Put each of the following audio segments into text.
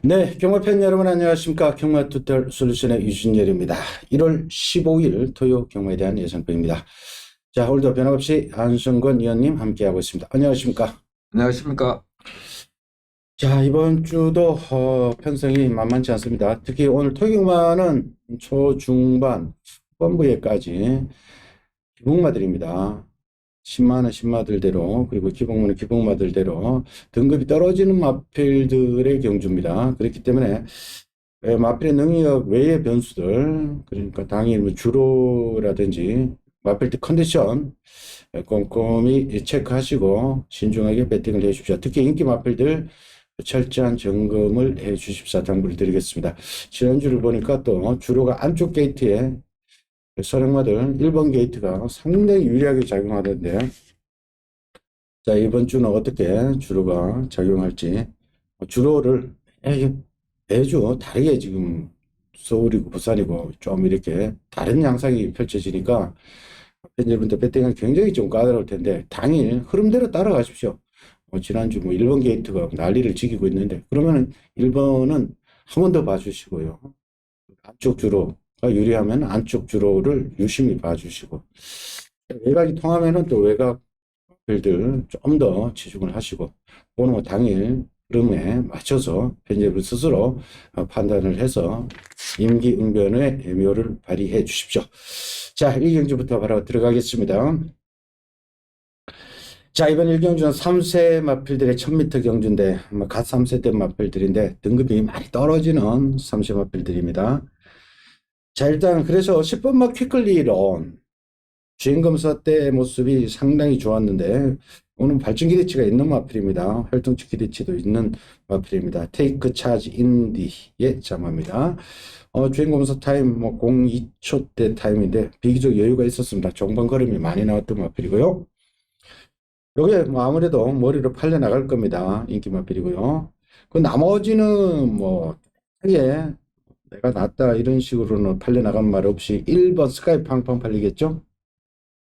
네, 경마팬 여러분 안녕하십니까. 경마투텔 솔루션의 유준열입니다. 1월 15일 토요 경마에 대한 예상편입니다. 자, 오늘도 변함없이 한승권 위원님 함께하고 있습니다. 안녕하십니까. 안녕하십니까. 자, 이번 주도 편성이 만만치 않습니다. 특히 오늘 토요 경마는 초중반 후반부에까지 기복마들입니다. 10만원 10마들대로, 그리고 기복마는 기복마들대로 등급이 떨어지는 마필들의 경주입니다. 그렇기 때문에 마필의 능력 외의 변수들, 그러니까 당일 뭐 주로라든지 마필 때 컨디션 꼼꼼히 체크하시고 신중하게 배팅을 해 주십시오. 특히 인기 마필들 철저한 점검을 해 주십사 당부를 드리겠습니다. 지난주를 보니까 또 주로가 안쪽 게이트에 선행마들 1번 게이트가 상당히 유리하게 작용하던데, 자, 이번 주는 어떻게 주로가 작용할지. 주로를 매주 다르게 지금 서울이고 부산이고 좀 이렇게 다른 양상이 펼쳐지니까 팬여러분들 배팅은 굉장히 좀 까다로울 텐데 당일 흐름대로 따라가십시오. 지난주 뭐 1번 게이트가 난리를 지키고 있는데 그러면은 1번은 한 번 더 봐주시고요. 안쪽 주로가 유리하면 안쪽 주로를 유심히 봐주시고, 외곽이 통하면은 또 외곽 들좀 더 치중을 하시고, 오늘 뭐 당일 흐름에 맞춰서 팬여러분 스스로 판단을 해서 임기응변의 묘를 발휘해 주십시오. 자, 1경주부터 바로 들어가겠습니다. 자, 이번 1경주는 3세 마필들의 1000m 경주인데, 갓 3세 때 마필들인데 등급이 많이 떨어지는 3세 마필들입니다. 자, 일단 그래서 10번 마 퀵클리런 주행검사 때의 모습이 상당히 좋았는데 오늘 발전 기대치가 있는 마필입니다. 활동치 기대치도 있는 마필입니다. 테이크 차지 인디의 자마입니다. 주행검사 타임 뭐 02초대 타임인데 비교적 여유가 있었습니다. 종반 걸음이 많이 나왔던 마필이고요. 요게 뭐 아무래도 머리로 팔려 나갈 겁니다. 인기 마필이고요. 그 나머지는 뭐 크게 내가 낫다 이런 식으로는 팔려 나간 말 없이 1번 스카이 팡팡 팔리겠죠?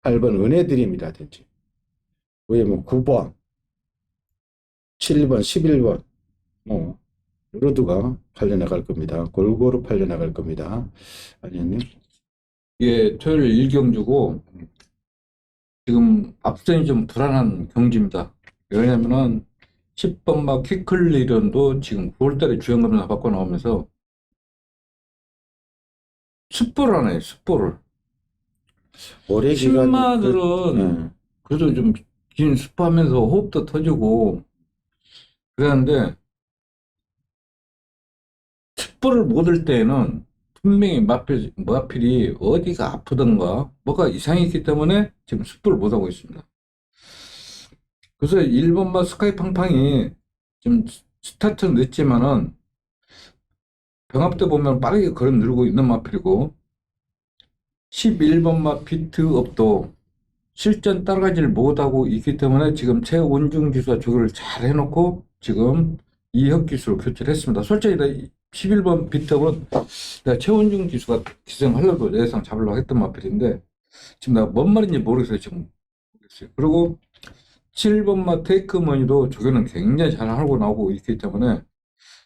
8번 은혜드림이라든지, 위에 뭐 9번, 7번, 11번, 뭐, 로드가 팔려나갈 겁니다. 골고루 팔려나갈 겁니다. 아니요. 예, 토요일 1경주고 지금 앞선이 좀 불안한 경주입니다. 왜냐면은 10번 막 퀵클리런도 지금 9월달에 주행검사 받고 나오면서 습보를 하네, 습보를. 올해 기간, 10마들은 그래도 좀 긴 습보하면서 호흡도 터지고 그랬는데 습보를 못 할 때에는 분명히 마필이 어디가 아프던가 뭐가 이상했기 때문에 지금 습보를 못 하고 있습니다. 그래서 1번 마 스카이 팡팡이 좀 스타트는 늦지만은 병합 때 보면 빠르게 걸음 누르고 있는 마필이고 11번 마 비트업도 실전 따라가지를 못하고 있기 때문에 지금 최원중 기수와 조교를 잘 해놓고 지금 이혁 기수로 교체를 했습니다. 솔직히 11번 비트업은 내가 최원중 기수가 기생하려고 예상 잡으려고 했던 마필인데 지금 내가 뭔 말인지 모르겠어요. 지금 모르겠어요. 그리고 7번 막 테이크머니도 조교는 굉장히 잘 하고 나오고 있기 때문에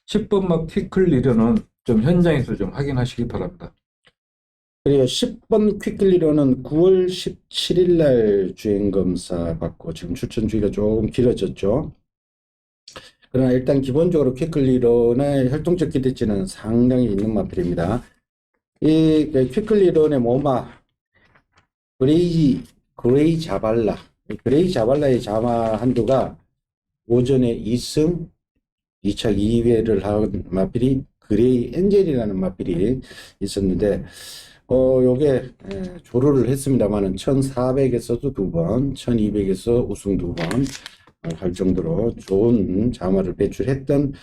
10번 막 퀵클리려는 좀 현장에서 좀 확인하시기 바랍니다. 그리고 10번 퀵클리로는 9월 17일 날 주행검사 받고 지금 추천 주기가 조금 길어졌죠. 그러나 일단 기본적으로 퀵클리론의 활동적 기대치는 상당히 있는 마필입니다. 이 퀵클리론의 모마 그레이 자발라, 그레이 자발라의 자마 한도가 오전에 2승 2차 2회를 한 마필이 그레이 엔젤이라는 마필이 있었는데, 요게 조로를 했습니다만은 1400에서도 2번, 1200에서 우승 2번 할 정도로 좋은 자마를 배출했던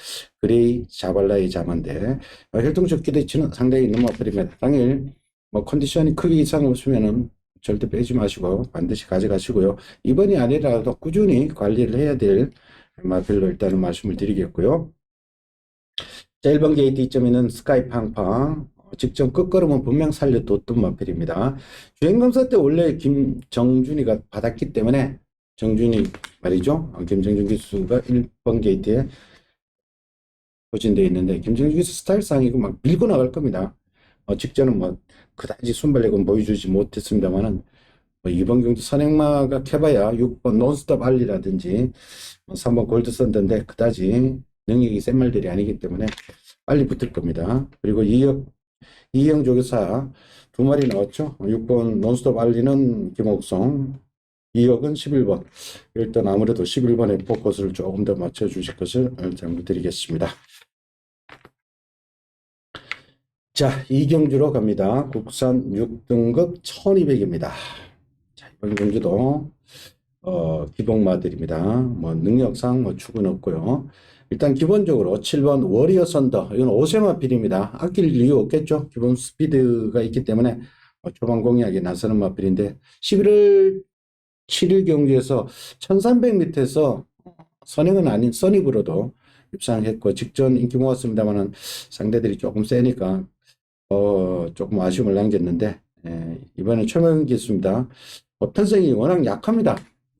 그레이 자발라의 자마인데, 활동적 기대치는 상당히 있는 마필입니다. 당일 뭐 컨디션이 크게 이상 없으면은 절대 빼지 마시고 반드시 가져가시고요. 이번이 아니라도 꾸준히 관리를 해야 될 마필로 일단은 말씀을 드리겠고요. 자, 1번 게이트 이점에는 스카이 팡팡 직전 끝걸음은 분명 살려뒀던 마필입니다. 주행검사 때 원래 김정준이가 받았기 때문에 정준이 말이죠. 김정준 기수가 1번 게이트에 포진되어 있는데 김정주 기수 스타일상 이거 막 밀고 나갈 겁니다. 직전은 뭐 그다지 순발력은 보여주지 못했습니다만은 이번 경기 선행마가 캐봐야 6번 논스톱 알리라든지 3번 골드 썬더인데 그다지 능력이 센 말들이 아니기 때문에 빨리 붙을 겁니다. 그리고 이영 조교사 두 마리 나왔죠. 6번 논스톱 알리는 김옥성, 2억은 11번. 일단 아무래도 11번에 포커스를 조금 더 맞춰주실 것을 당부드리겠습니다. 자, 이경주로 갑니다. 국산 6등급 1200입니다. 자, 이번 경주도 기복마들입니다. 뭐 능력상 뭐 축은 없고요. 일단 기본적으로 7번 워리어 선더, 이건 오세마필입니다. 아낄 이유 없겠죠. 기본 스피드가 있기 때문에 초반 공략에 나서는 마필인데 11월 7일 경기에서 1300m에서 선행은 아닌 선입으로도 입상했고 직전 인기 모았습니다만은 상대들이 조금 세니까 조금 아쉬움을 남겼는데 이번엔 최명 기수입니다. 편성이 워낙 약합니다.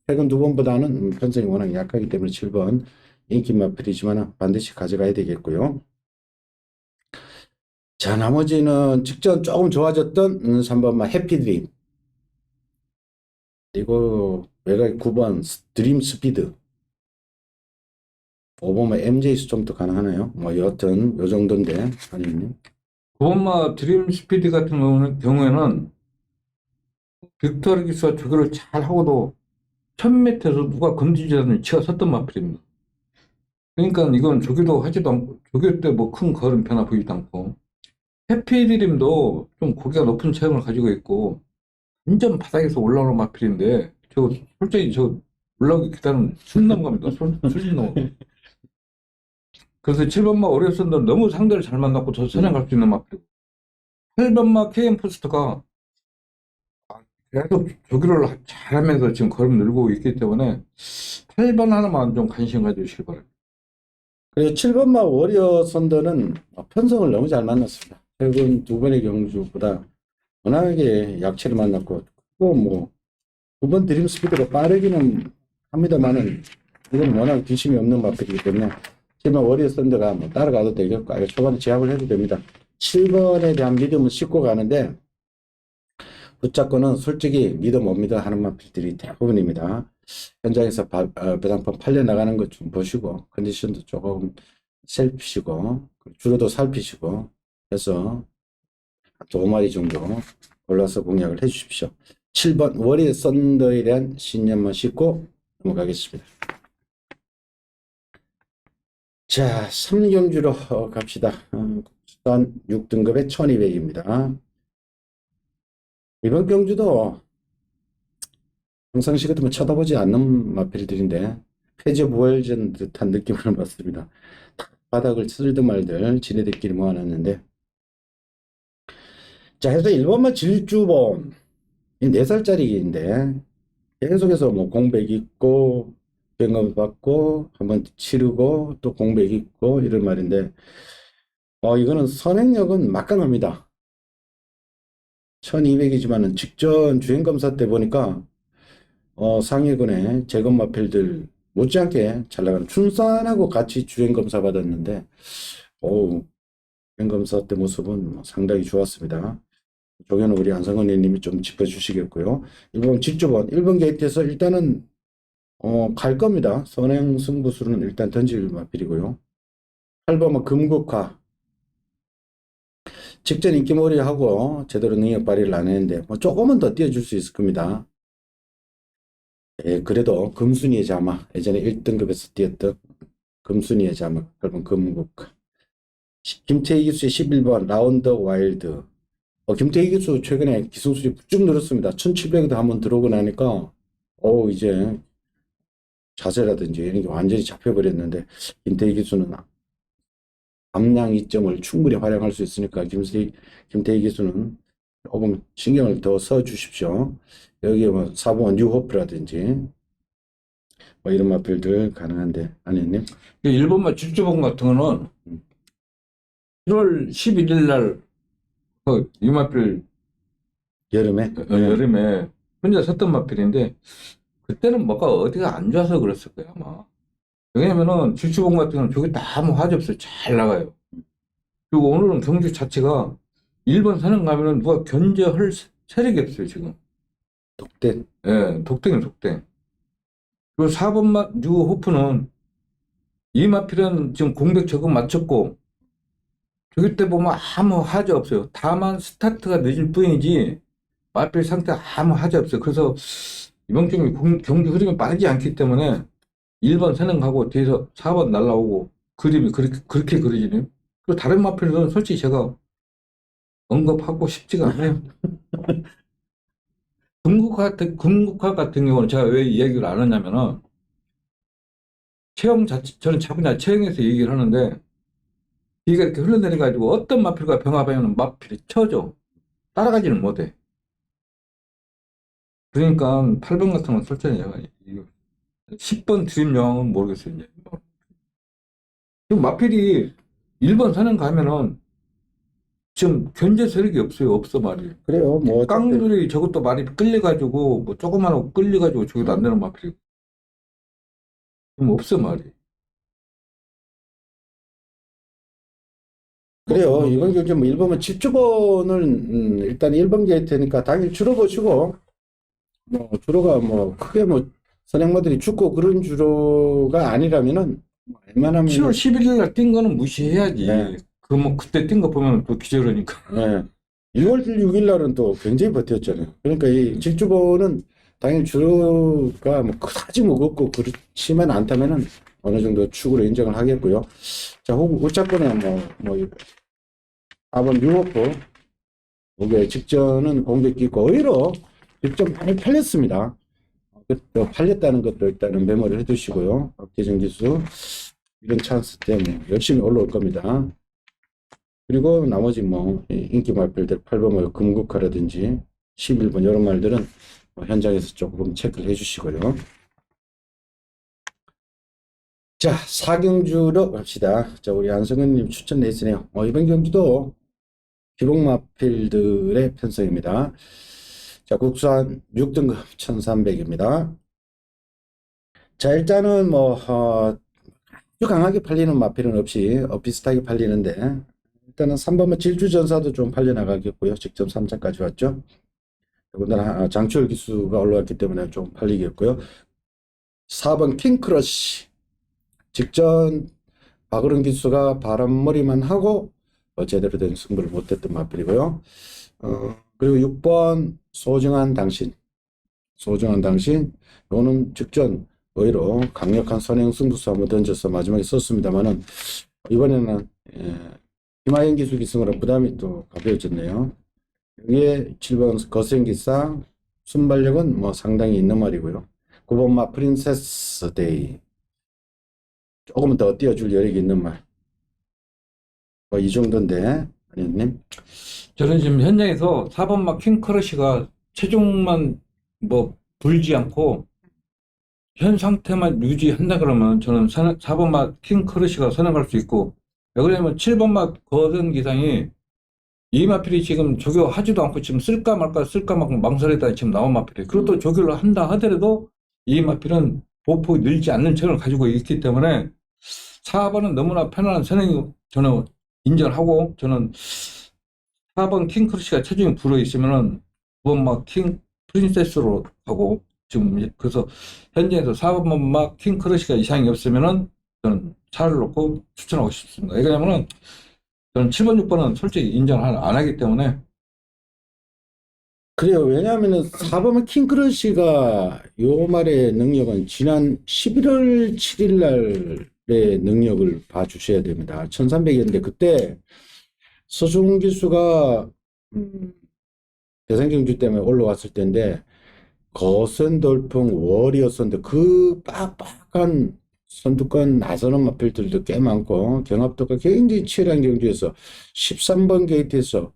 최근 두 번보다는 편성이 워낙 약하기 때문에 7번 인기 마필이지만 반드시 가져가야 되겠고요. 자, 나머지는 직전 조금 좋아졌던 3번만 해피드림, 그리고 외곽 9번 드림 스피드, 5번만 MJ 수점도 가능하나요? 뭐 여하튼 요 정도인데 아니면 고마 드림 스피드 같은 경우에는 빅토르 기수가 조교를 잘 하고도 1000m에서 누가 건드리지 않는 치가 섰던 마필입니다. 그러니까 이건 조교도 하지도 않고 조교 때 뭐 큰 걸음 변화 보이지도 않고 해피드림도 좀 고기가 높은 체형을 가지고 있고 완전 바닥에서 올라오는 마필인데 저 솔직히 저 올라오기 기다리면 숨 넘어갑니다. 숨 넘어. 그래서 7번마 오리온선도 너무 상대를 잘 만났고 저 선행 갈 수 있는 마필이고 8번마 KM 포스트가 계속 조기를 잘하면서 지금 걸음 늘고 있기 때문에 8번 하나만 좀 관심 가져주시기 바랍니다. 그리고 7번마 워리어 선더는 편성을 너무 잘 만났습니다. 최근 두 번의 경주보다 워낙에 약체를 만났고 뭐 9번 드림 스피드가 빠르기는 합니다만은 이건 워낙 뒷심이 없는 마필이기 때문에 7번 워리어 선더가 뭐 따라가도 되겠고 초반에 제압을 해도 됩니다. 7번에 대한 믿음은 싣고 가는데 붙잡고는 솔직히 믿어 못 믿어 하는 마필들이 대부분입니다. 현장에서 배당판 팔려 나가는 것 좀 보시고 컨디션도 조금 살피시고 주로도 살피시고 해서 두 마리 정도 골라서 공략을 해 주십시오. 7번 워리어 썬더에 대한 신념만 싣고 넘어가겠습니다. 자, 3경주로 갑시다. 국산 6등급의 1200입니다. 이번 경주도 평상시 같으면 쳐다보지 않는 마필들인데 패저부활전 듯한 느낌을 받습니다. 바닥을 쓸든 말든 지네들끼리 모아놨는데 자, 해서 1번만 질주범 4살짜리인데 계속해서 뭐 공백 있고 병금 받고 한번 치르고 또 공백 있고 이런 말인데 이거는 선행력은 막강합니다. 1200이지만은 직전 주행검사 때 보니까 상위권의 재검마필들 못지않게 잘 나가는 춘산하고 같이 주행검사 받았는데 주행검사 때 모습은 상당히 좋았습니다. 조견은 우리 안성근 님이 좀 짚어주시겠고요. 1번 질주번 1번 게이트에서 일단은 갈 겁니다. 선행 승부수는 일단 던질 마필이고요. 8번은 금국화 직전 인기몰이 하고 제대로 능력 발휘를 안 했는데 뭐 조금은 더 뛰어줄 수 있을 겁니다. 그래도 금순이의 자마, 예전에 1등급에서 뛰었던 금순이의 자마 8번 금국화. 김태희 기수의 11번 라운드 와일드. 김태희 기수 최근에 기승술이 쭉 늘었습니다. 1700에도 한번 들어오고 나니까 이제 자세라든지 이런 게 완전히 잡혀버렸는데 김태희 기수는 암양 이점을 충분히 활용할 수 있으니까 김태희 기수는 조금 신경을 더 써주십시오. 여기에 뭐 4번 뉴호프라든지 뭐 이런 마필들 가능한데 아니님? 1번마 질주봉 같은 거는 1월 11일 날 이 마필 여름에? 여름에 혼자 섰던 마필인데 그때는 뭐가 어디가 안 좋아서 그랬을 거야 아마. 왜냐면은 주주봉 같은 경우는 저게 다 아무 화제 없어요. 잘 나가요. 그리고 오늘은 경주 자체가 1번 선행 가면은 누가 견제할 세력이 없어요, 지금. 독대. 예, 독땡이 독땡. 그리고 4번 뉴호프는 이마필은 지금 공백 적응 마쳤고, 저기 때 보면 아무 하자 없어요. 다만 스타트가 늦을 뿐이지, 마필 상태 아무 하자 없어요. 그래서 이번 경기 흐름이 빠르지 않기 때문에 1번 선행하고 뒤에서 4번 날라오고 그림이 그렇게 그려지네요. 그리고 다른 마필은 솔직히 제가 언급하고 싶지가 않아요. 금국화 같은 경우는 제가 왜 이 얘기를 안 하냐면은, 저는 자꾸 그냥 체형에서 얘기를 하는데, 비가 이렇게 흘러내려가지고 어떤 마필과 병합하면 마필이 쳐져. 따라가지는 못해. 그러니까 8번 같은 건 솔직히 제가 10번 드림용은 모르겠어요, 이제. 지금 마필이 1번 선행 가면은 지금 견제 세력이 없어요. 없어 말이에요. 그래요. 뭐 어차피 깡들이 저것도 많이 끌려가지고 뭐 조그만 거 끌려가지고 저기도 안 되는 마필이 지금 없어 말이에요. 그래요. 이번 경기 뭐 1번은 집주번을 일단 1번 게이트니까 당연히 주로 보시고 뭐 주로가 뭐 크게 뭐 선행마들이 죽고 그런 주로가 아니라면은 웬만하면 7월 11일 날 뛴 거는 무시해야지. 네. 그 뭐 그때 뛴 거 보면 또 기절하니까. 예. 6월 6일 날은 또 굉장히 버텼잖아요. 그러니까 이 직주보는 당연히 주로가 뭐 그다지 무겁고 그렇지만 않다면은 어느 정도 축으로 인정을 하겠고요. 자, 혹은 우차권에 뭐 4번 뉴호프 이게 직전은 공격기 있고 의외로 직전 많이 팔렸습니다. 또 팔렸다는 것도 일단은 메모를 해두시고요. 업계정 기수 이런 찬스 때문에 열심히 올라올 겁니다. 그리고 나머지 뭐 인기 말들들 8번 뭐 금국화라든지 11번 이런 말들은 뭐 현장에서 조금 체크를 해주시고요. 자, 4경주로 갑시다. 자, 우리 안성근님 추천 레이스네요. 이번 경주도 기록마필들의 편성입니다. 자, 국산 6등급 1300입니다. 자, 일단은 뭐 아주 강하게 팔리는 마필은 없이 비슷하게 팔리는데 일단은 3번은 질주전사도 좀 팔려나가겠고요. 직접 3차까지 왔죠. 더군다나 장추열 기수가 올라왔기 때문에 좀 팔리겠고요. 4번 킹크러쉬 직전 박으른 기수가 바람머리만 하고 제대로 된 승부를 못했던 마필이고요. 그리고 6번 소중한 당신 이거는 직전 의외로 강력한 선행 승부수 한번 던져서 마지막에 썼습니다만은 이번에는 김하영 기수 기승으로 부담이 또 가벼워졌네요. 여기에 7번 거센기상 순발력은 뭐 상당히 있는 말이고요. 9번 마 프린세스 데이 조금은 더 띄워줄 여력이 있는 말. 뭐 이 정도인데 아니님. 저는 지금 현장에서 4번 막 킹크러쉬가 체중만 뭐 불지 않고 현 상태만 유지한다 그러면 저는 4번 막 킹크러쉬가 선행할 수 있고, 왜 그러냐면 7번 막 거선 기상이 이 마필이 지금 조교하지도 않고 지금 쓸까 말까 망설이다 지금 나온 마필이에요. 그리고 또 조교를 한다 하더라도 이 마필은 보폭이 늘지 않는 체력을 가지고 있기 때문에 4번은 너무나 편안한 선행이 저는 인정하고, 저는 4번 킹크러쉬가 체중이 불어 있으면은 9번 막 킹 프린세스로 하고, 지금 그래서 현재에서 4번 막 킹크러쉬가 이상이 없으면은 저는 차를 놓고 추천하고 싶습니다. 왜냐면은 저는 7번, 6번은 솔직히 인정을 안 하기 때문에. 그래요. 왜냐하면은 4번 킹크러쉬가 요 말의 능력은 지난 11월 7일 날의 능력을 봐주셔야 됩니다. 1300이었는데 그때 서중 기수가 대상경주 때문에 올라왔을 때인데 거센 돌풍 워리어스인데 그 빡빡한 선두권 나서는 마필들도 꽤 많고 경합도가 굉장히 치열한 경주에서 13번 게이트에서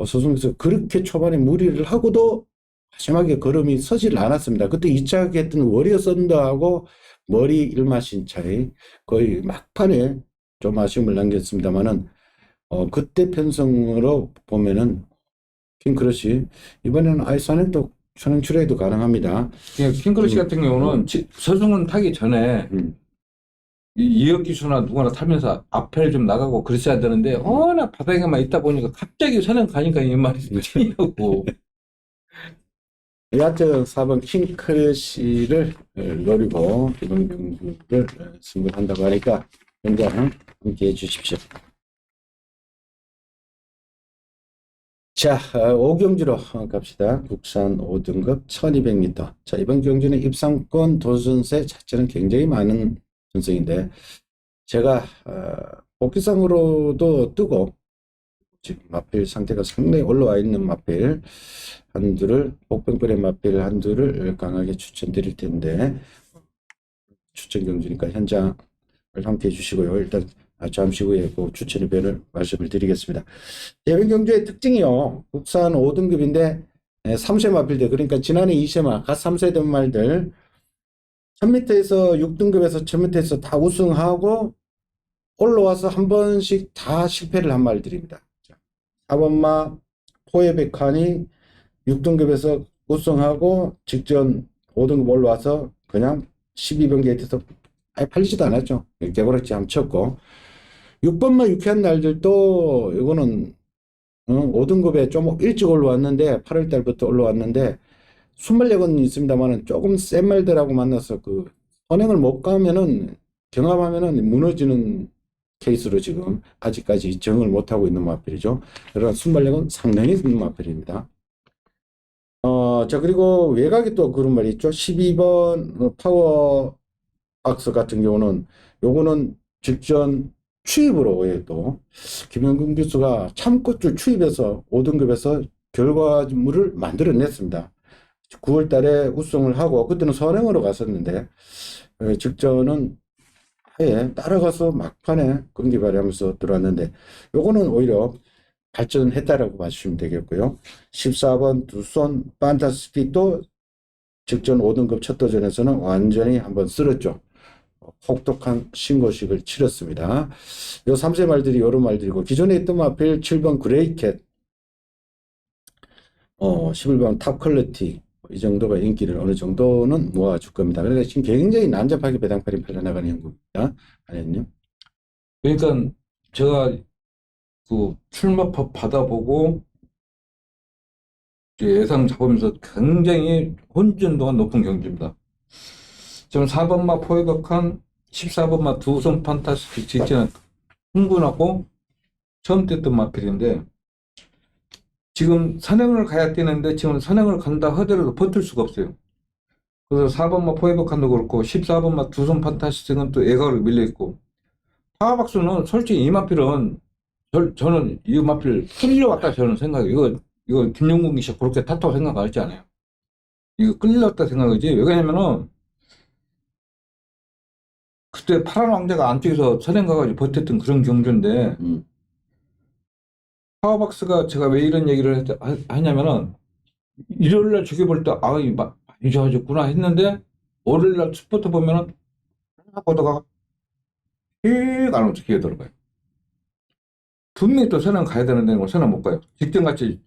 서승에서 그렇게 초반에 무리를 하고도 마지막에 걸음이 서질 않았습니다. 그때 2차 했던 워리어 썬더하고 머리 일마신 차이 거의 막판에 좀 아쉬움을 남겼습니다만은 그때 편성으로 보면은 킹크러쉬 이번에는 아이스한도 선행 출하도 가능합니다. 킹크러쉬 같은 경우는 서승은 타기 전에 이역 기수나 누구나 타면서 앞에 좀 나가고 그랬어야 되는데 워낙 바닥에만 있다 보니까 갑자기 선행 가니까 이 말이 틀리냐고. 여하튼 4번 킹크래시를 노리고 기본경주를 승부한다고 하니까 현장 함께 해주십시오. 자, 5경주로 갑시다. 국산 5등급 1200m. 자, 이번 경주는 입상권 도전세 자체는 굉장히 많은 전성인데 제가 복귀상으로도 뜨고 지금 마필 상태가 상당히 올라와 있는 마필 한두를 복병벌의 마필 한두를 강하게 추천드릴 텐데 추천 경주니까 현장을 함께 해주시고요. 일단 잠시 후에 그 추천의 변을 말씀을 드리겠습니다. 예변 경주의 특징이요. 국산 5등급인데 3세 마필들 그러니까 지난해 2세마 갓 3세 된 말들 1000m에서 6등급에서 1000m에서 다 우승하고 올라와서 한 번씩 다 실패를 한 말들입니다. 4번마 포에백환이 6등급에서 우승하고 직전 5등급 올라와서 그냥 12번 게이트에서 아예 팔리지도 않았죠. 개고락지 한번 쳤고 6번마 유쾌한 날들도 이거는 5등급에 좀 일찍 올라왔는데 8월 달부터 올라왔는데 순발력은 있습니다만은 조금 센 말들하고 만나서 그 선행을 못 가면은 경합하면은 무너지는 케이스로 지금 아직까지 정을 못하고 있는 마필이죠. 그러나 순발력은 상당히 있는 마필입니다. 자, 그리고 외곽이 또 그런 말이 있죠. 12번 파워 박스 같은 경우는 요거는 직전 추입으로 해도 김영근 교수가 참꽃줄 추입해서 5등급에서 결과물을 만들어냈습니다. 9월 달에 우승을 하고 그때는 선행으로 갔었는데 직전은 아예 따라가서 막판에 경기 발휘하면서 들어왔는데 요거는 오히려 발전했다라고 봐주시면 되겠고요. 14번 두손 판타스틱도 직전 5등급 첫 도전에서는 완전히 한번 쓸었죠. 혹독한 신고식을 치렀습니다. 요 3세 말들이 요런 말들이고 기존에 있던 마필 7번 그레이캣 11번 탑 퀄리티 이 정도가 인기를 어느 정도는 모아줄 겁니다. 그러니까 지금 굉장히 난잡하게 배당팔이 팔려나가는 형국입니다. 아니요. 그러니까 제가 그 출마법 받아보고 이제 예상 잡으면서 굉장히 혼전도가 높은 경주입니다. 지금 4번마 포획한 14번마 두손 판타스틱 직전은 흥분하고 처음 뛰었던 마필인데 지금 선행을 가야 뛰는데 지금 선행을 간다 하더라도 버틸 수가 없어요. 그래서 4번마 포획한도 그렇고 14번마 두손 판타스틱은 또 애가로 밀려있고 파워박스는 솔직히 이 마필은 저는 이 마필 끌려왔다 저는 생각해요. 이거 김용국 기자 그렇게 탓하고 생각하지 않아요. 이거 끌려왔다 생각이지. 왜냐면은 그때 파란 왕자가 안쪽에서 선행 가가지고 버텼던 그런 경주인데 파워박스가 제가 왜 이런 얘기를 하냐면은 일요일날 죽여볼 때 많이 좋아졌구나 했는데 월요일날 스포트 보면은 보다가 휙 안으로 기어 들어가요. 분명히 또 선행 가야 되는데 뭐 선행 못 가요. 직전같이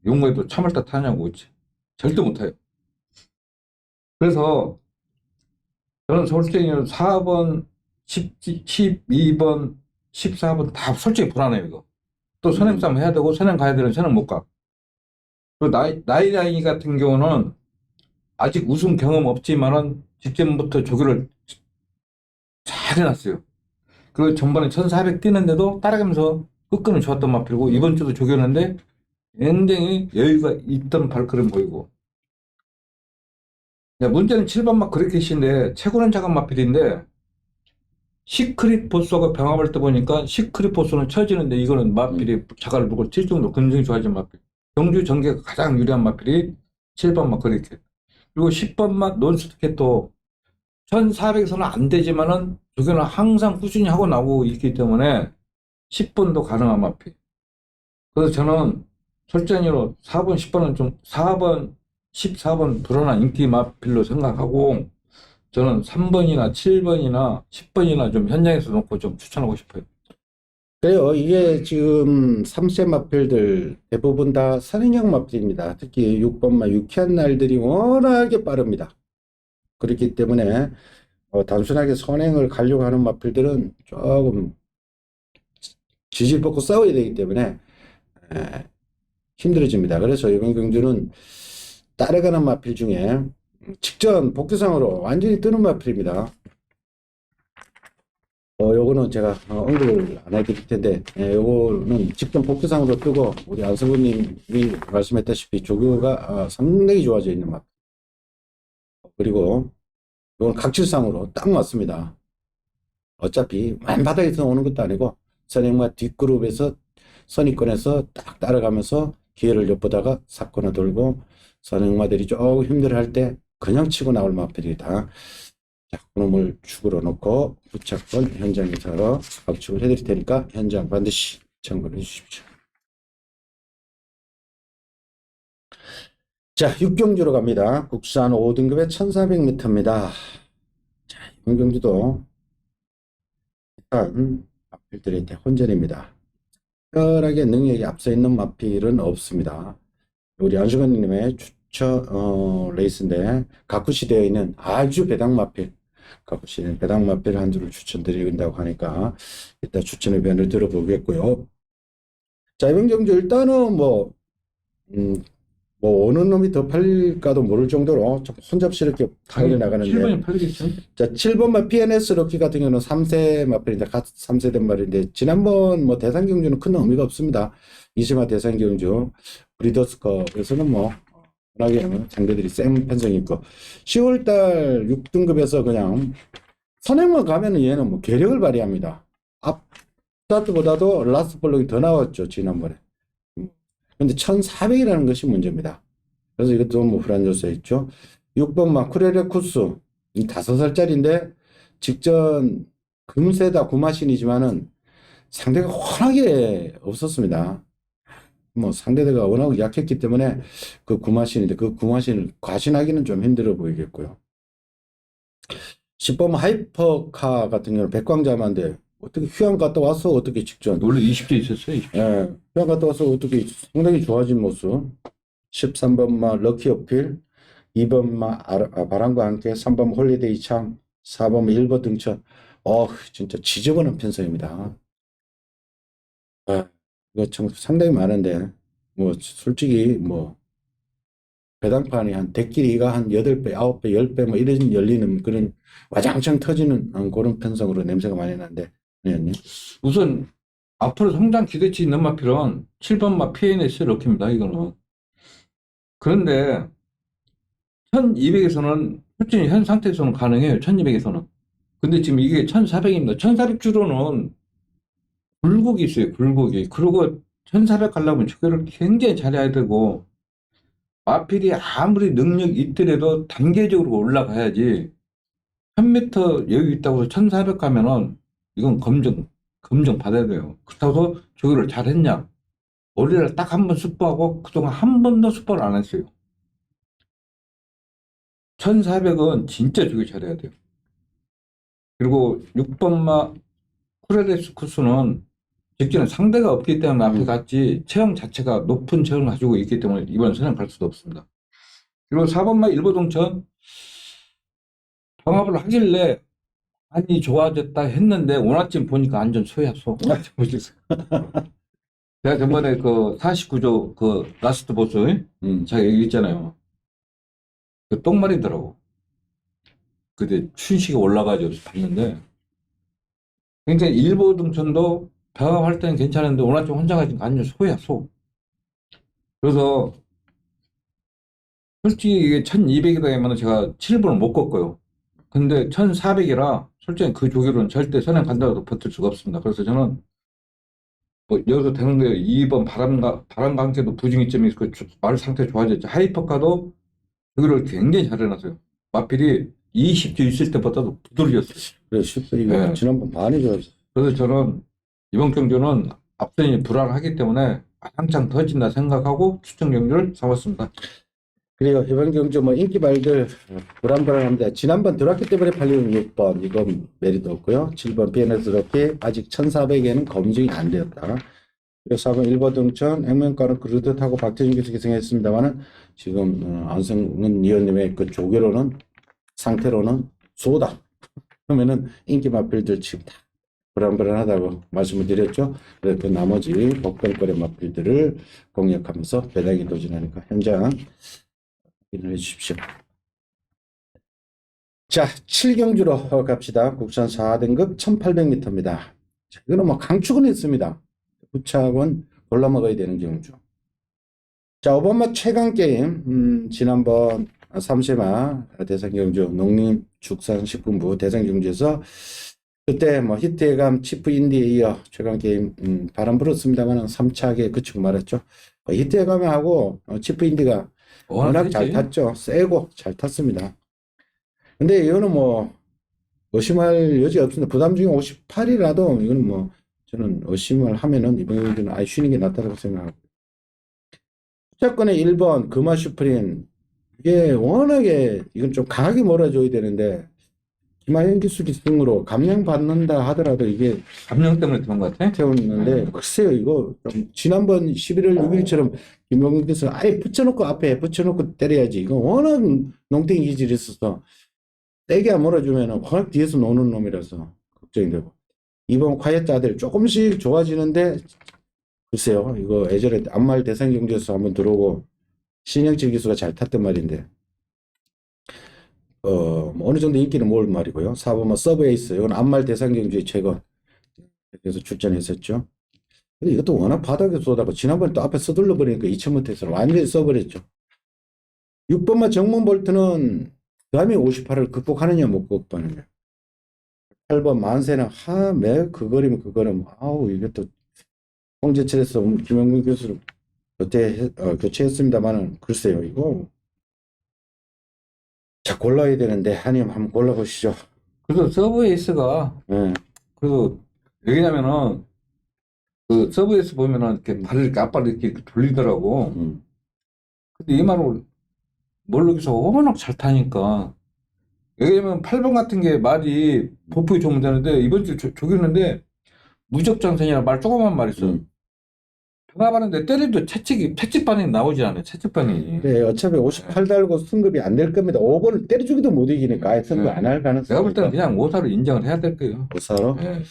용어에도 참을 다 타냐고 그렇지. 절대 못 타요. 그래서 저는 솔직히 4번, 12번, 14번 다 솔직히 불안해요, 이거. 또 선행 싸움 해야 되고, 선행 가야 되는 선행 못 가. 그리고 나이 같은 경우는 아직 우승 경험 없지만은 직전부터 조교를 잘 해놨어요. 그리고 전번에 1400 뛰는데도 따라가면서 끝끈은 좋았던 마필이고, 이번 주도 조교였는데 굉장히 여유가 있던 발걸음 보이고. 문제는 7번 막 그레이캣인데 최고는 작은 마필인데 시크릿 보스가 병합할 때 보니까 시크릿 보스는 쳐지는데 이거는 마필이 자갈을 보고 칠 정도로 근성이 좋아진 마필. 경주 전개가 가장 유리한 마필이 7번 막 그레이캣. 그리고 10번 막 논스티켓도 1400에서는 안 되지만은 조교는 항상 꾸준히 하고 나오고 있기 때문에 10번도 가능한 마필. 그래서 저는 설전으로 4번, 10번은 좀 4번, 14번 불안한 인기 마필로 생각하고 저는 3번이나 7번이나 10번이나 좀 현장에서 놓고 좀 추천하고 싶어요. 그래요. 이게 지금 3세 마필들 대부분 다 선행형 마필입니다. 특히 6번마 유쾌한 날들이 워낙에 빠릅니다. 그렇기 때문에 단순하게 선행을 가려고 하는 마필들은 조금 지질 뻗고 싸워야 되기 때문에 힘들어집니다. 그래서 이번 경주는 따라가는 마필 중에 직전 복귀상으로 완전히 뜨는 마필입니다. 요거는 제가 언급을 안 해드릴 텐데, 요거는 직전 복귀상으로 뜨고, 우리 안성근님이 말씀했다시피 조교가 상당히 좋아져 있는 마필. 그리고 이건 각질상으로 딱 맞습니다. 어차피 만바닥에서 오는 것도 아니고 선행마 뒷그룹에서 선입권에서 딱 따라가면서 기회를 엿보다가 사건을 돌고 선행마들이 조금 힘들어할 때 그냥 치고 나올 마필이다. 자, 그놈을 축으로 놓고 부착권 현장에서 압축을 해드릴 테니까 현장 반드시 참고를 해주십시오. 자, 6경주로 갑니다. 국산 5등급의 1400m입니다. 자, 이번 경주도 일단 마필들의 대혼전입니다. 특별하게 능력이 앞서 있는 마필은 없습니다. 우리 안수건님의 추천 레이스인데 가쿠시 되어 있는 아주 배당 마필, 가쿠시 배당 마필 한 줄을 추천드린다고 하니까 이따 추천 의견을 들어보겠고요. 자, 이번 경주 일단은 뭐 어느 놈이 더 팔릴까도 모를 정도로 좀 혼잡스럽게 달려나가는데 7번이 팔리겠죠? 자, 7번마 PNS 럭키 같은 경우는 3세 마필인데 3세된 말인데 지난번 뭐 대상 경주는 큰 의미가 없습니다. 이세마 대상 경주 브리더스컵에서는 뭐 워낙에 상대들이 센 편성이 있고 10월달 6등급에서 그냥 선행만 가면은 얘는 뭐 괴력을 발휘합니다. 앞 스타트보다도 라스트 볼록이 더 나왔죠, 지난번에. 근데 1400이라는 것이 문제입니다. 그래서 이것도 뭐 불안조사 있죠. 6번 마쿠레레쿠스 5살짜리인데 직전 금세다 구마신이지만은 상대가 워낙에 없었습니다. 뭐 상대가 워낙 약했기 때문에 그 구마신인데 그 구마신을 과신하기는 좀 힘들어 보이겠고요. 10번 하이퍼카 같은 경우는 백광자만데 어떻게 휴양 갔다 와서 어떻게 직전 원래 20대 있었어요. 20대. 예, 휴양 갔다 와서 어떻게 상당히 좋아진 모습. 13번마 럭키 어필, 2번마 바람과 함께, 3번 홀리데이 참, 4번 일버 등천. 진짜 지저분한 편성입니다. 이거 참 상당히 많은데 뭐 솔직히 뭐 배당판이 한 대끼리가 한 8배, 9배, 10배 뭐 이런 열리는 그런 와장창 터지는 그런 편성으로 냄새가 많이 나는데 네. 우선 앞으로 성장 기대치 있는 마필은 7번 마 PNS 럭키입니다. 이거는. 그런데 1200에서는 솔직히 현 상태에서는 가능해요. 1200에서는. 근데 지금 이게 1400입니다. 1400주로는 굴곡이 있어요. 굴곡이. 그리고 1400 가려면 조교를 굉장히 잘해야 되고 마필이 아무리 능력이 있더라도 단계적으로 올라가야지 1000m 여유 있다고 해서 1400 가면은 이건 검증 받아야 돼요. 그렇다고 해서 조교를 잘했냐? 머리를 딱 한 번 숙부하고 그동안 한 번도 숙부를 안 했어요. 1400은 진짜 조교 잘해야 돼요. 그리고 6번마 쿠레레스 쿠스는 직전에 상대가 없기 때문에 앞에 갔지 체형 자체가 높은 체형을 가지고 있기 때문에 이번 선행 갈 수도 없습니다. 그리고 4번마 일보동천 병합을 하길래 많이 좋아졌다 했는데 오늘 아침 보니까 완전 소야소. 오늘 아침 보셨어요? 제가 전번에 그 49조 그 라스트 보스 제가 얘기했잖아요. 그 똥말이더라고. 그때 춘식이 올라가지고 봤는데 그러니까 일보 등천도 병합할 때는 괜찮은데 오늘 아침 혼자 가니까 완전 소야 소. 그래서 솔직히 이게 1200이다 하면 제가 7분을 못 걷고요. 근데 1400이라 솔직히 그 조교로는 절대 선행 간다고 해도 버틸 수가 없습니다. 그래서 저는 뭐 여기서 되는 거예요. 2번 바람과 함께도 부진이점이 있고 말 상태 좋아졌죠. 하이퍼카도 조교를 굉장히 잘 해놨어요. 마필이 20주 있을 때보다도 부드러졌어요. 그래, 슈퍼리가 네. 지난번 많이 좋았어. 그래서 저는 이번 경주는 앞선이 불안하기 때문에 한창 터진다 생각하고 추천 경주를 삼았습니다. 그리고 이번 경주 뭐 인기발들 불안불안합니다. 지난번 드라키 때문에 팔리는 6번 이건 메리트 없고요. 7번 BNS 럭키 아직 1400에는 검증이 안 되었다. 그리고 4번 일보 등천 액면가는 그렇듯하고 박태준 교수 계승했습니다만은 지금 안성은 위원님의 그 조교로는 상태로는 소다. 그러면은 인기 마필들 지금 다 불안불안하다고 말씀을 드렸죠. 그래서 그 나머지 복권거래 마필들을 공략하면서 배당이 도전하니까 현장 확인을 해 주십시오. 자, 7경주로 갑시다. 국산 4등급 1800m입니다. 자, 이거는 뭐 강축은 있습니다. 부착은 골라 먹어야 되는 경주. 자, 오번마 최강 게임, 지난번 삼세마 대상경주 농림축산식품부 대상경주에서 그때 뭐 히트의감 치프 인디에 이어 최강 게임 바람 불었습니다만 3차게 그치고 말았죠. 히트의감하고 치프 인디가 워낙 잘 탔죠. 세고 잘 탔습니다. 근데 이거는 뭐 의심할 여지가 없습니다. 부담 중에 58이라도 이거는 뭐 저는 의심을 하면은 이번 경기는 아예 쉬는 게 낫다고 생각하고. 투자권의 1번 금화 슈프림, 이게 워낙에 이건 좀 강하게 몰아줘야 되는데 김하연 기술이 승으로 감량 받는다 하더라도 이게 감정 때문에 그런 것 같아? 태웠는데 글쎄요, 이거 좀 지난번 11월 6일처럼 김용근 기술 아예 붙여놓고 앞에 붙여놓고 때려야지. 이거 워낙 농땡이 기질이 있어서 세게 안 몰아주면 워낙 뒤에서 노는 놈이라서 걱정이 되고. 이번 콰이어자들 조금씩 좋아지는데 글쎄요, 이거 예전에 안말 대상 경주에서 한번 들어오고 신영철 기수가 잘 탔단 말인데 뭐 어느 정도 인기는 모을 말이고요. 4번 서브 에이스, 이건 안말 대상 경주의 최고. 그래서 출전했었죠. 근데 이것도 워낙 바닥에 쏟아고 지난번에 또 앞에 서둘러 버리니까 2000m에서 완전히 써버렸죠. 6번마 정문 볼트는 다음에 58을 극복하느냐 못 극복하느냐. 8번 만세는 매 그 거리면 그 거리면 아우 이게 또 홍제철에서 김영근 교수를 교체했습니다만은 글쎄요 이거 자 골라야 되는데 한님 한번 골라보시죠. 그래서 서브에이스가 네. 그래서 왜냐면은 그 서브에이스 보면은 이렇게 발을 이렇게 앞발을 이렇게 돌리더라고. 근데 이 말을 모르겠어 워낙 잘 타니까. 왜냐면 8번 같은 게 말이 보폭이 좋으면 되는데 이번 주 조겼는데 무적장생이라 말 조그만 말 있어. 병합하는데 때려도 채찍 반응이 나오지 않아요. 채찍 반응이. 네, 어차피 58 달고 승급이 안 될 겁니다. 5번을 때려주기도 못 이기니까 아예 승급 안 할 가능성이. 내가 볼 때는 그냥 오사로 인정을 해야 될 거예요. 오사로? 네.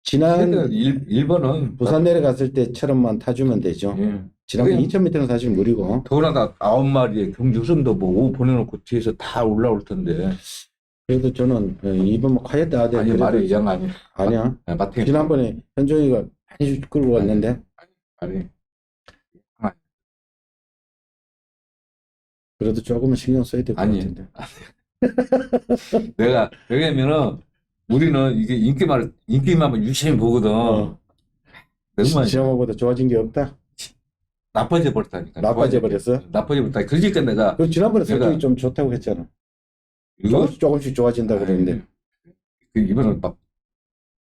지난 1번은 부산 내려갔을 때처럼만 타주면 되죠. 지난번 2000m는 사실 무리고. 더구나 9마리의 경주 흐름도 뭐 오 보내놓고 뒤에서 다 올라올 텐데. 그래도 저는 이번 뭐 콰이어트 아들 아니 말이 이양 아니야. 지난번에 현종이가 많이 끌고 왔는데. 아니. 그래도 조금은 신경 써야 될 것 같은데. 내가 왜냐면은 우리는 이게 인기만 유심히 보거든. 지난번보다 좋아진 게 없다. 나빠져 버렸다니까. 나빠져 버렸어? 나빠져 버렸다. 그러니까 내가 그 지난번에 성적이 좀 좋다고 했잖아. 조금씩 좋아진다 그랬는데. 그 이번은 막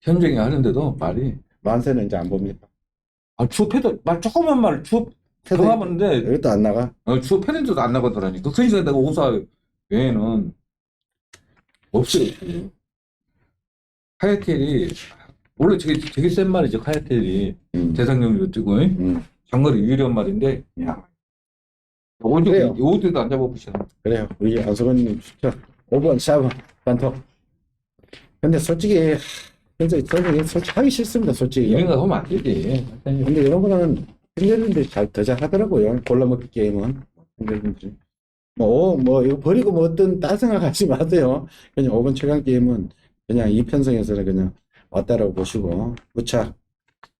현정이 하는데도 말이 만세는 이제 안 봅니까? 주어 패드 말 조그만 말 주어 패드하는데 이것도 안 나가? 주어 패드도 안 나가더라니까. 그러니까 내가 오사 외에는 없어요. 카야텔이 원래 되게 센 말이죠. 카야텔이 대상경주도 뛰고 장거리 유리한 말인데 야 오대도 안 잡아보시나. 그래요. 우리 안성원님 추천 5번 4번 단톡. 근데 솔직히 하기 싫습니다. 솔직히 이런 거 하면 안 되지. 근데 이런 거는 팬들분들이 더 잘하더라고요. 골라먹기 게임은 팬들분들이 이거 버리고 뭐 어떤 딴 생각하지 마세요. 그냥 5번 최강 게임은 그냥 이 편성에서는 그냥 왔다라고 보시고 부착.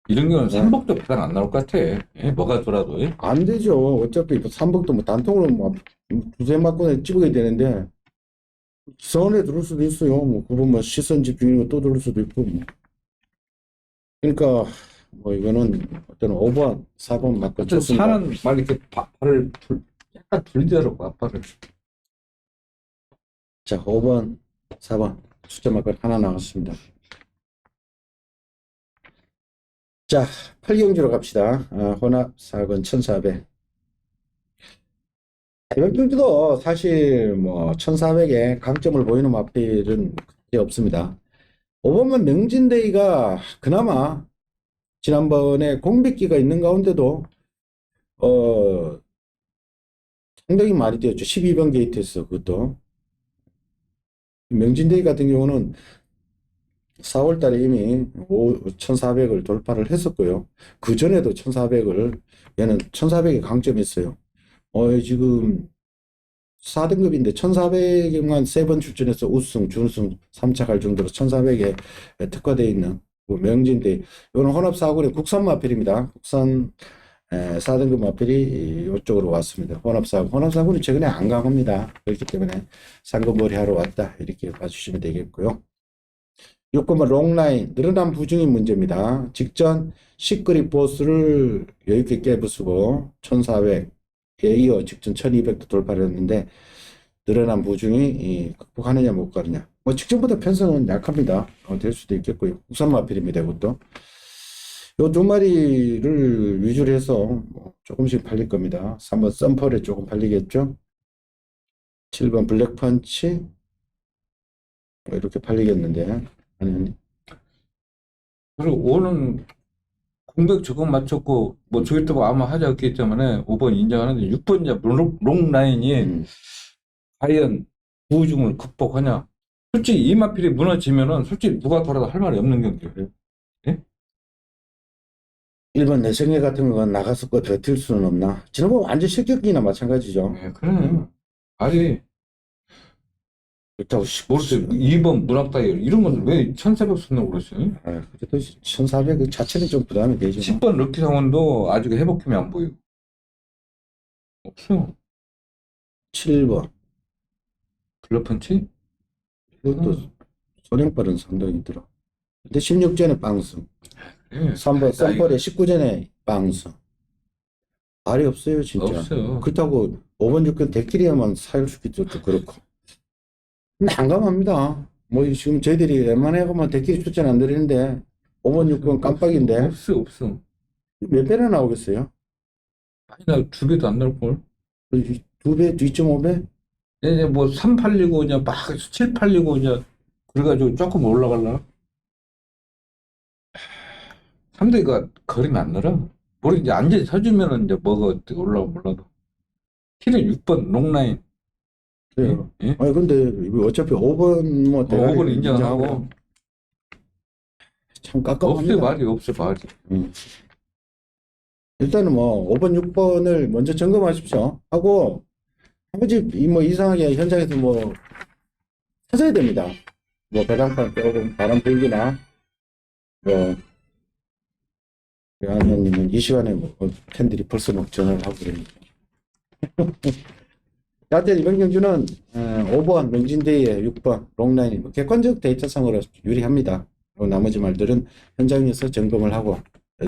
이런 경우는 삼복도 배당 안 나올 것 같아. 뭐가 더라도. 안 되죠. 어차피 삼복도 뭐 단통으로 뭐 두세 맞고 찍어야 되는데 선에 들을 수도 있어요. 뭐 그분 뭐 시선 집중이고 또 들을 수도 있고 뭐. 그러니까 뭐 이거는 어떤 5번, 4번 맞고 좋습니다. 사는 막 이렇게 발을 약간 들더라고 앞발을. 자, 5번, 4번 숫자 맞고 하나 나왔습니다. 자, 8경주로 갑시다. 혼합 4건 1400. 이번 경주도 사실 뭐 1400에 강점을 보이는 마필은 크게 없습니다. 5번만 명진데이가 그나마 지난번에 공백기가 있는 가운데도 상당히 많이 뛰었죠. 12번 게이트에서 그것도. 명진데이 같은 경우는 4월 달에 이미 1400을 돌파를 했었고요. 그 전에도 1400을, 얘는 1400의 강점이 있어요. 지금 4등급인데 1400에만 3번 출전해서 우승, 준승, 3차 갈 정도로 1400에 특화되어 있는 그 명진대. 이거는 혼합4군의 국산 마필입니다. 국산 4등급 마필이 이쪽으로 왔습니다. 혼합4군이 최근에 안 강합니다. 그렇기 때문에 상금벌이 하러 왔다, 이렇게 봐주시면 되겠고요. 6번은 롱라인, 늘어난 부중이 문제입니다. 직전 시크릿 보스를 여유있게 깨부수고 1400에 이어 직전 1200도 돌파를 했는데, 늘어난 부중이 극복하느냐 못 가느냐. 뭐 직전보다 편성은 약합니다. 될 수도 있겠고요. 국산 마필입니다. 이것도. 요 두 마리를 위주로 해서 조금씩 팔릴 겁니다. 3번 썬펄에 조금 팔리겠죠. 7번 블랙펀치 이렇게 팔리겠는데, 아니, 그리고 5는 공백 조금 맞췄고 뭐 저기 아마 하지 않기 때문에 5번 인정하는데 6번 이제 롱라인이 과연 부우중을 극복하냐. 솔직히 이 마필이 무너지면은 솔직히 누가 돌아도 할 말이 없는 경기예요. 1번 내생애 같은 건 나가서 거 버틸 수는 없나? 지난번 완전 실격이나 마찬가지죠. 네, 그래. 아니, 그렇다고 모르겠어요. 2번 문학다이얼 이런 건 왜 1400 썼나 그랬어요? 그래도 1400 그 자체는 좀 부담이 되죠. 10번 럭키 상원도 아직 회복팀이 안 보이고. 없어. 7번 블러펀치? 이것도 소량발은 상당히 들어. 근데 16전에 빵승. 예. 3번 썬펄에 19전에 빵승. 말이 없어요, 진짜. 없어요. 그렇다고 5번 6번 대끼리야만 사율수기도 그렇고. 난감합니다. 뭐 지금 저희들이 웬만하면 대끼리 출전 안 드리는데 5번 6번 깜빡인데 없어. 몇 배나 나오겠어요? 아니, 나 2배도 안 나올걸? 2배, 2.5배? 이제 뭐 3 팔리고 그냥 막 7 팔리고 그냥 그래가지고 조금 올라갈라. 3대가 거리는 안 늘어. 우리 이제 앉아 서주면은 이제 뭐가 올라오고 몰라도. 키는 6번 롱라인. 그래요. 예? 아니 근데 어차피 5번 뭐 대가리 5번 인정하고. 참 없어요, 깝깝합니다. 말이 없어, 말이. 일단은 뭐 5번 6번을 먼저 점검하십시오 하고, 나머지 뭐 이상하게 현장에서 뭐 찾아야 됩니다. 뭐 배당판 조금 바람 불기나 뭐 아니면 이 시간에 뭐 팬들이 벌써 막 전화를 하고 그러니까. 하여튼 이번 경주는 5번 명진대의 6번 롱라인이 뭐 객관적 데이터상으로 유리합니다. 그리고 나머지 말들은 현장에서 점검을 하고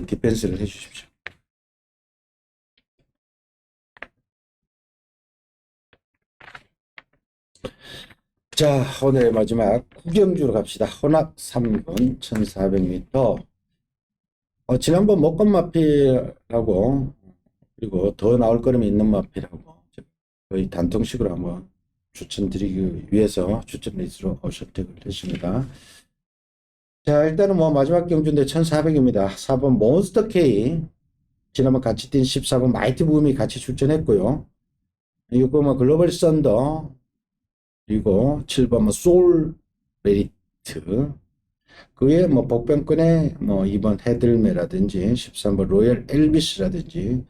디펜스를 해주십시오. 자, 오늘의 마지막 구경주로 갑시다. 혼합 3군 1400m. 지난번 목건 마필하고 그리고 더 나올 거름이 있는 마필하고 거의 단통식으로 한번 추천드리기 위해서 추천 리스트로 선택을 했습니다. 자, 일단은 뭐 마지막 경주인데 1400입니다. 4번 몬스터 K, 지난번 같이 뛴 14번 마이티 붐이 같이 출전했고요. 6번은 글로벌 썬더, 그리고 7번은 소울 메리트, 그 외에 뭐 복병권에 뭐 2번 헤들메라든지 13번 로열 엘비스라든지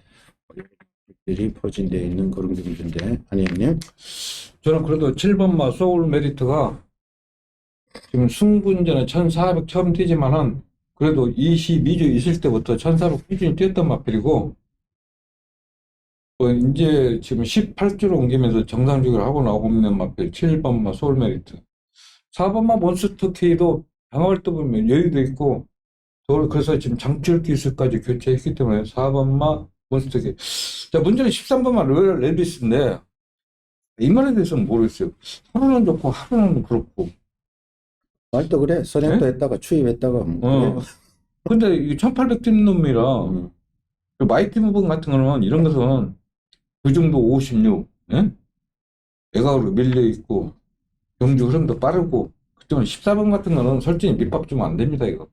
들이 포진되어 있는 그런 경주인데, 아니 형님? 저는 그래도 7번마 소울 메리트가 지금 승분전에 1400 처음 뛰지만은 그래도 22주 있을 때부터 1400 꾸준히 뛰었던 마필이고, 이제 지금 18주로 옮기면서 정상주기를 하고 나오고 있는 마필 7번마 소울 메리트. 4번마 몬스터 K도 방어할 때 보면 여유도 있고, 그래서 지금 장출 기술까지 교체했기 때문에 4번마 몬스터 K. 자, 문제는 13번마 로열 레비스인데, 이 말에 대해서는 모르겠어요. 하루는 좋고, 하루는 그렇고. 말도 그래. 선행도 네? 했다가 추입했다가 뭐 그래. 근데 이 1800 뛰는 놈이라, 그 마이티 무분 같은 거는 이런 것은 그 정도 56, 예? 외곽으로 밀려있고, 경주 흐름도 빠르고, 그때는 14번 같은 거는 솔직히 밑밥 주면 안 됩니다, 이거.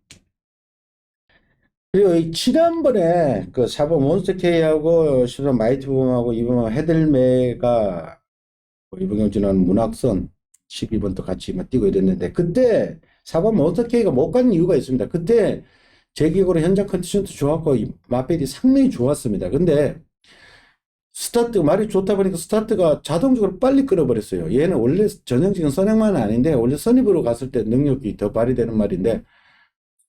그리고 이 지난번에 그 4번 몬스터 K하고 10번 마이티 붐하고 2번 헤들메가 이번 경주는 문학선 12번도 같이 뛰고 이랬는데, 그때 4번 몬스터K가 못 가는 이유가 있습니다. 그때 제 기억으로 현장 컨디션도 좋았고 이 마벨이 상당히 좋았습니다. 근데 스타트 말이 좋다 보니까 스타트가 자동적으로 빨리 끊어버렸어요. 얘는 원래 전형적인 선행만은 아닌데 원래 선입으로 갔을 때 능력이 더 발휘되는 말인데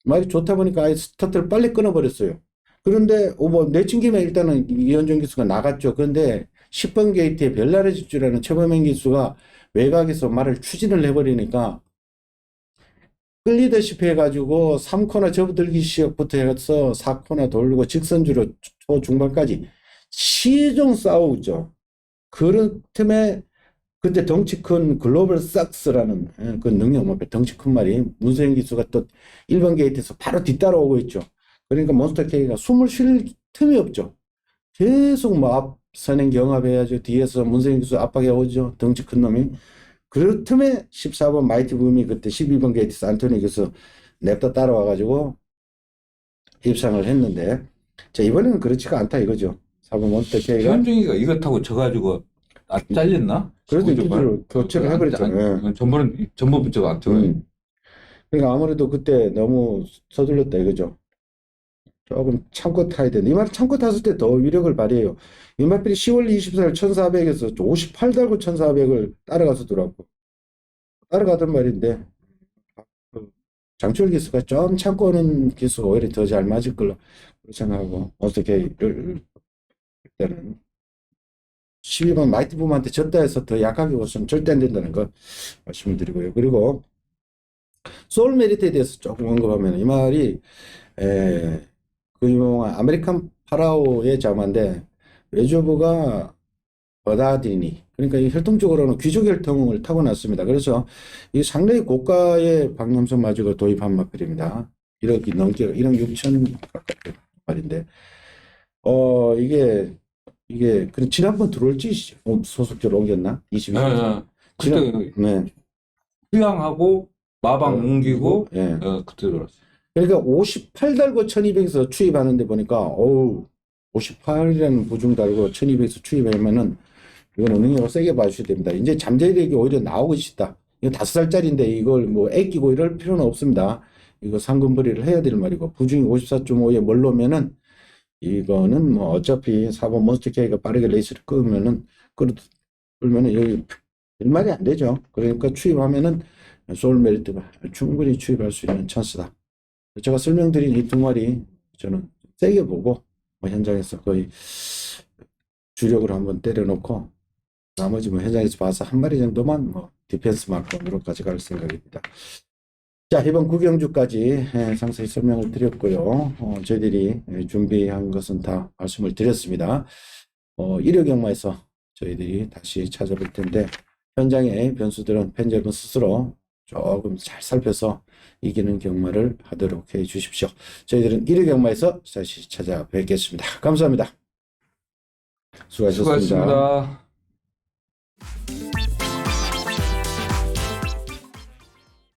말이 좋다 보니까 아예 스타트를 빨리 끊어버렸어요. 그런데 뭐 내친 김에 일단은 이현종 기수가 나갔죠. 그런데 10번 게이트에 별나라 집주라는 최범행 기수가 외곽에서 말을 추진을 해버리니까 끌리다시피 해가지고 3코너 접어들기 시작부터 해서 4코너 돌고 직선주로 초중반까지 시종 싸우죠. 그런 틈에 그때 덩치 큰 글로벌 삭스라는 그 능력 뭐 덩치 큰 말이 문세영 기수가 또 1번 게이트에서 바로 뒤따라오고 있죠. 그러니까 몬스터 K가 숨을 쉴 틈이 없죠. 계속 뭐 앞 선행 경합해야죠. 뒤에서 문세영 기수 압박해 오죠. 덩치 큰 놈이. 그 틈에 14번 마이티 붐이 그때 12번 게이트에서 안토니 기수 냅다 따라와가지고 입상을 했는데 자 이번에는 그렇지가 않다 이거죠. 4번 몬스터 K가 현중이가 이거 타고 져가지고 잘렸나? 그래도 구조가? 기술을 교체를 해버렸잖아요. 전번부터 안 뛰어요. 그러니까 아무래도 그때 너무 서둘렀다 이거죠. 조금 참고 타야 되는데 이 말은 참고 탔을 때 더 위력을 발휘해요. 이마필이 10월 24일 1400에서 58 달고 1400을 따라가서 들어왔고 따라가던 말인데 그 장철 기수가 좀 참고 오는 기수가 오히려 더 잘 맞을 걸로 생각하고 어떻게 일단은 12번 마이티 붐한테 졌다 해서 더 약하게 오시면 절대 안 된다는 거 말씀을 드리고요. 그리고 소울 메리트에 대해서 조금 언급하면 이 말이 그 유명한 아메리칸 파라오의 자마인데 외조부가 버다디니 그러니까 이 혈통적으로는 귀족 혈통을 타고났습니다. 그래서 이 상당히 고가의 박nom선 마저가 도입한 마필입니다. 1억이 넘게 1억 6천 가까이 말인데 이게 그 지난번 들어올지 소속적으로 옮겼나? 22년. 그때 네. 휴양하고 마방 옮기고 예. 그때 들어왔어. 그러니까 58 달고 1200에서 추입하는데 보니까 58이라는 보증 달고 1200에서 추입하면은 이거는 능력을 세게 봐주셔야 됩니다. 이제 잠재력이 오히려 나오고 있다. 이거 5살짜리인데 이걸 뭐 애끼고 이럴 필요는 없습니다. 이거 상금벌이를 해야 될 말이고 부중이 54.5에 멀로면은 이거는 뭐 어차피 4번 몬스터 K가 빠르게 레이스를 끌면은 여기 일말이 안 되죠. 그러니까 추입하면은 소울 메리트가 충분히 추입할 수 있는 찬스다. 제가 설명드린 이 두 마리 저는 세게 보고 뭐 현장에서 거의 주력으로 한번 때려놓고 나머지 뭐 현장에서 봐서 한 마리 정도만 뭐 디펜스 마크으로 가져갈 생각입니다. 자, 이번 구경주까지 상세히 설명을 드렸고요. 저희들이 준비한 것은 다 말씀을 드렸습니다. 1호 경마에서 저희들이 다시 찾아볼 텐데 현장의 변수들은 팬여러분 스스로 조금 잘 살펴서 이기는 경마를 하도록 해 주십시오. 저희들은 1회 경마에서 다시 찾아뵙겠습니다. 감사합니다. 수고하셨습니다. 수고하셨습니다.